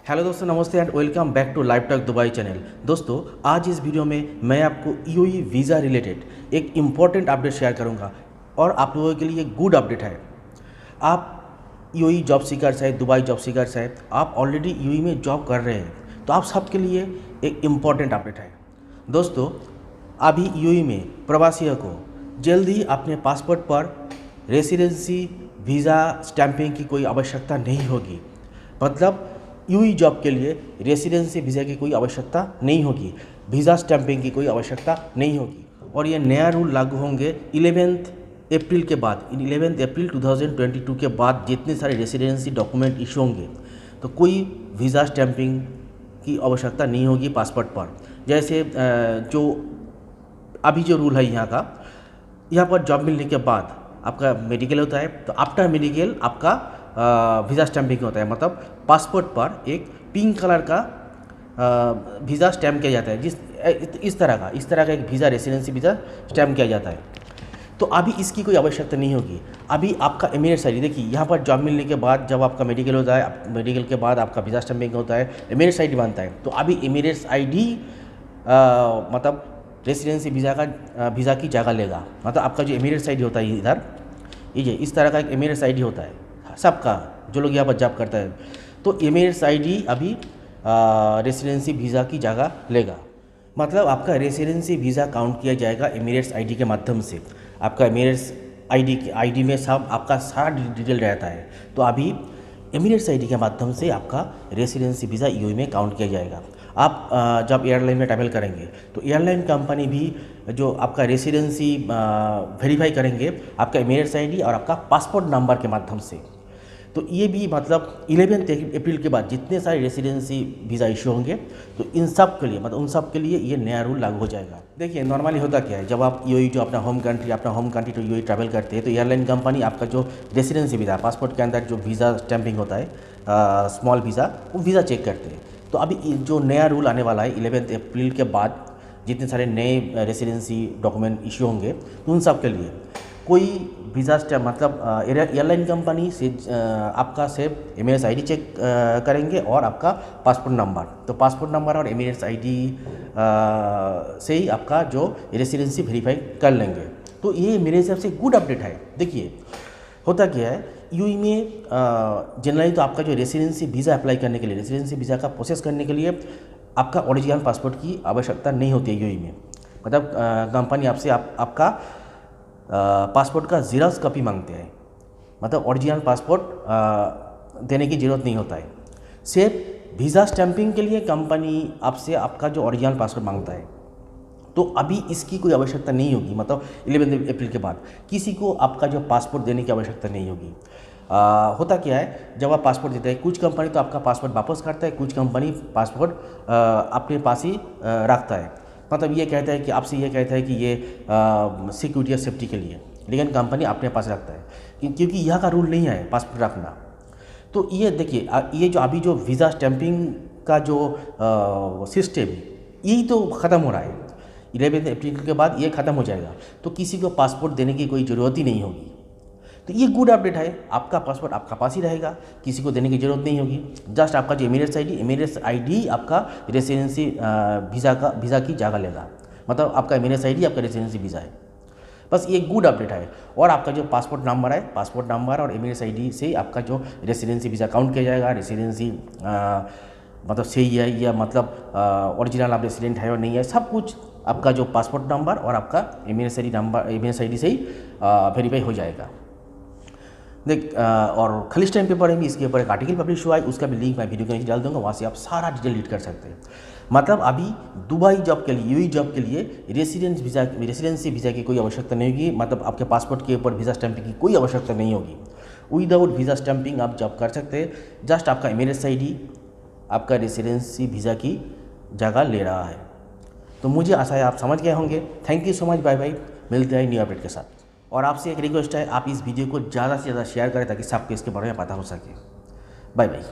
Hello दोस्तों, namaste and welcome back to live talk Dubai channel. दोस्तों, आज इस वीडियो में मैं आपको यूएई वीज़ा रिलेटेड एक इम्पॉर्टेंट अपडेट शेयर करूंगा और आप लोगों के लिए गुड अपडेट है। आप यूएई जॉब सीकर्स है, दुबई जॉब सीकर्स है, आप ऑलरेडी यूएई में जॉब कर रहे हैं तो आप सबके लिए एक इम्पॉर्टेंट अपडेट है। दोस्तों, अभी यूएई में प्रवासियों को जल्द ही अपने पासपोर्ट पर रेसिडेंसी वीज़ा स्टैंपिंग की कोई आवश्यकता नहीं होगी। मतलब यूएई जॉब के लिए रेसिडेंसी वीज़ा की कोई आवश्यकता नहीं होगी, वीज़ा स्टैंपिंग की कोई आवश्यकता नहीं होगी। और ये नया रूल लागू होंगे 11 अप्रैल के बाद। 11 अप्रैल 2022 के बाद जितने सारे रेसिडेंसी डॉक्यूमेंट इशू होंगे तो कोई वीज़ा स्टैंपिंग की आवश्यकता नहीं होगी पासपोर्ट पर। जैसे जो अभी जो रूल है यहाँ पर जॉब मिलने के बाद आपका मेडिकल होता है, तो आफ्टर मेडिकल आपका वीज़ा स्टैंपिंग होता है। मतलब पासपोर्ट पर एक पिंक कलर का वीज़ा स्टैम्प किया जाता है, इस तरह का एक वीज़ा रेसिडेंसी वीज़ा स्टैम्प किया जाता है। तो अभी इसकी कोई आवश्यकता नहीं होगी। अभी आपका एमिरेट्स आईडी, देखिए यहाँ पर जॉब मिलने के बाद जब आपका मेडिकल होता है, मेडिकल के बाद आपका वीज़ा स्टैंपिंग होता है, एमिरेट्स आईडी बनता है। तो अभी एमिरेट्स आईडी मतलब रेसिडेंसी वीज़ा की जगह लेगा। मतलब आपका जो एमिरेट्स आईडी होता है इधर, ये इस तरह का एक एमिरेट्स आईडी होता है सबका, जो लोग यहाँ पर जॉब करता है। तो एमिरेट्स आईडी अभी रेसिडेंसी वीज़ा की जगह लेगा। मतलब आपका रेसिडेंसी वीज़ा काउंट किया जाएगा एमिरेट्स आईडी के माध्यम से। आपका एमिरेट्स आईडी में सब आपका सारा डिटेल रहता है। तो अभी एमिरेट्स आईडी के माध्यम से आपका रेसिडेंसी वीज़ा यूएई में काउंट किया जाएगा। आप जब एयरलाइन में ट्रैवल करेंगे तो एयरलाइन कंपनी भी जो आपका रेसिडेंसी वेरीफाई करेंगे आपका एमिरेट्स आईडी और आपका पासपोर्ट नंबर के माध्यम से। तो ये भी मतलब 11 अप्रैल के बाद जितने सारे रेसिडेंसी वीज़ा इशू होंगे तो इन सब के लिए, मतलब उन सब के लिए ये नया रूल लागू हो जाएगा। देखिए, नॉर्मली होता क्या है, जब आप यूएई जो अपना home country to UAE travel करते हैं तो एयरलाइन कंपनी आपका जो रेसिडेंसी वीज़ा, पासपोर्ट के अंदर जो वीज़ा स्टैंपिंग होता है स्मॉल वीज़ा, वो वीज़ा चेक करते हैं। तो अभी जो नया रूल आने वाला है 11 अप्रैल के बाद जितने सारे नए रेसिडेंसी डॉक्यूमेंट इशू होंगे तो उन सब के लिए कोई वीज़ा स्टैम्प, मतलब एयरलाइन कंपनी से आपका सिर्फ एमिरेट्स आईडी चेक करेंगे और आपका पासपोर्ट नंबर। तो पासपोर्ट नंबर और एमिरेट्स आईडी से ही आपका जो रेसिडेंसी वेरीफाई कर लेंगे। तो ये मेरे हिसाब से गुड अपडेट है। देखिए, होता क्या है, यूएई में जनरली तो आपका जो रेसिडेंसी वीज़ा अप्लाई करने के लिए, रेसिडेंसी वीज़ा का प्रोसेस करने के लिए आपका ओरिजिनल पासपोर्ट की आवश्यकता नहीं होती है यूएई में। मतलब कंपनी आपसे आपका पासपोर्ट का ज़ेरॉक्स कॉपी मांगते हैं। मतलब ओरिजिनल पासपोर्ट देने की ज़रूरत नहीं होता है। सिर्फ वीज़ा स्टैंपिंग के लिए कंपनी आपसे आपका जो ओरिजिनल पासपोर्ट मांगता है। तो अभी इसकी कोई आवश्यकता नहीं होगी। मतलब 11 अप्रैल के बाद किसी को आपका जो पासपोर्ट देने की आवश्यकता नहीं होगी। होता क्या है, जब आप पासपोर्ट देते हैं, कुछ कंपनी तो आपका पासपोर्ट वापस करता है, कुछ कंपनी पासपोर्ट अपने पास ही रखता है। मतलब ये कहता है कि आपसे ये कहता है कि ये सिक्योरिटी और सेफ्टी के लिए, लेकिन कंपनी अपने पास रखता है क्योंकि यहाँ का रूल नहीं है पासपोर्ट रखना। तो ये देखिए, ये जो अभी जो वीज़ा स्टैंपिंग का जो सिस्टम है यही तो ख़त्म हो रहा है। 11 अप्रैल के बाद ये ख़त्म हो जाएगा, तो किसी को पासपोर्ट देने की कोई ज़रूरत ही नहीं होगी। तो ये गुड अपडेट है। आपका पासपोर्ट आपका पास ही रहेगा, किसी को देने की ज़रूरत नहीं होगी। जस्ट आपका जो एमिरेट्स आईडी आपका रेसिडेंसी वीज़ा की जगह लेगा। मतलब आपका एमिरेट्स आईडी आपका रेसिडेंसी वीज़ा है। बस ये गुड अपडेट है। और आपका जो पासपोर्ट नंबर है, पासपोर्ट नंबर और एमिरेट्स आईडी से आपका जो रेसिडेंसी वीज़ा काउंट किया जाएगा। रेसिडेंसी मतलब सही है या मतलब ओरिजिनल आप रेसिडेंट है और नहीं है, सब कुछ आपका जो पासपोर्ट नंबर और आपका एमिरेट्स आईडी से ही वेरीफाई हो जाएगा। और खालिश टाइम पेपर में भी इसके ऊपर एक आर्टिकल पब्लिश हुआ है, उसका भी लिंक मैं वीडियो के नीचे डाल दूंगा, वहाँ से आप सारा डिटेल रीड कर सकते हैं। मतलब अभी दुबई जॉब के लिए, यूएई जॉब के लिए रेसिडेंसी वीज़ा की कोई आवश्यकता नहीं होगी। मतलब आपके पासपोर्ट के ऊपर वीज़ा स्टैंपिंग की कोई आवश्यकता नहीं होगी। विदाउट वीज़ा स्टैंपिंग आप जॉब कर सकते हैं। जस्ट आपका एमिरेट्स आईडी आपका रेसिडेंसी वीज़ा की जगह ले रहा है। तो मुझे आशा है आप समझ गए होंगे। Thank you so much, bye bye, मिलते हैं न्यू अपडेट के साथ। और आपसे एक रिक्वेस्ट है, आप इस वीडियो को ज़्यादा से ज़्यादा शेयर करें ताकि सबको इसके बारे में पता हो सके। Bye bye.